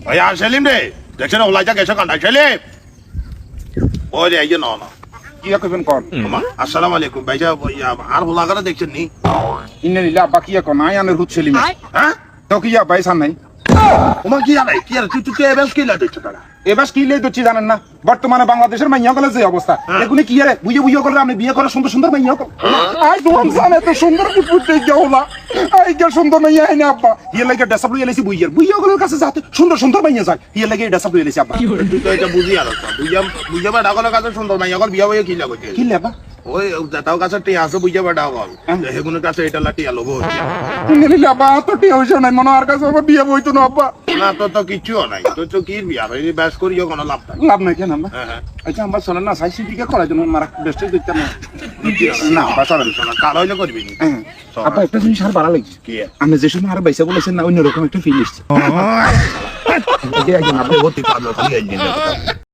ভাইয়া সেলিম রে দেখছেন ওলাইটা গেছে কান্ডা সেলিম ওই রে এই যে না কি কইবেন কোন আসসালামু আলাইকুম ভাইয়া আর হোলাগারা দেখছেন নি ইন্না লিল্লাহ আব্বা কি কোন নাই আনের হুত সেলিম হ্যাঁ তো কি আব্বা সান নাই ওমা কি জানাই কি আর তুই এবেস কি লাগে তারা এবার কি লেই দচ্ছি জানেন না বর্তমানে বাংলাদেশের মাইয়া গলে যে অবস্থা এগুনি কি রে বুঝে বুঝে করে আপনি বিয়ে করে সুন্দর সুন্দর মাইয়া আই দোন জানে তো সুন্দর পুত্র দেখে হলা আই কে সুন্দর মাইয়া আইনে আব্বা ইয়ে লাগে ডেসাপ লই এলাইছি বুইয়ার বুইয়া গলের কাছে যাতে সুন্দর সুন্দর মাইয়া যায় ইয়ে লাগে ডেসাপ লই এলাইছি আব্বা তুই তো এটা বুঝি আর বুঝাবা ঢাকার কাছে সুন্দর মাইয়া গল বিয়া হয়ে কি লাগে কি লেবা ওই তাও কাছে টিয়া আছে বুঝাবা ঢাকাল হেগুনের কাছে এটা লাটিয়া লোভ ইন্না লিল্লাহ আব্বা তো টি হইছে না মনে আর কাছে আবার বিয়ে হইতো না আব্বা না তো কিছুও নাই তো কি বিয়া এই ব্যাস করিও কোনো লাভ নাই লাভ নাই কেন আব্বা হ্যাঁ আচ্ছা আমরা চলেন না সাইসি দিকে করার জন্য মারা বেস্ট দিতে না না আব্বা চলেন কাল হইলে করবি নি আব্বা একটা জিনিস আর ভালো লাগছে কি আপনি যে সময় আর বাইসা বলেছেন না অন্যরকম একটা ফিল এসছে আগে আগে না বহুত কাজ আছে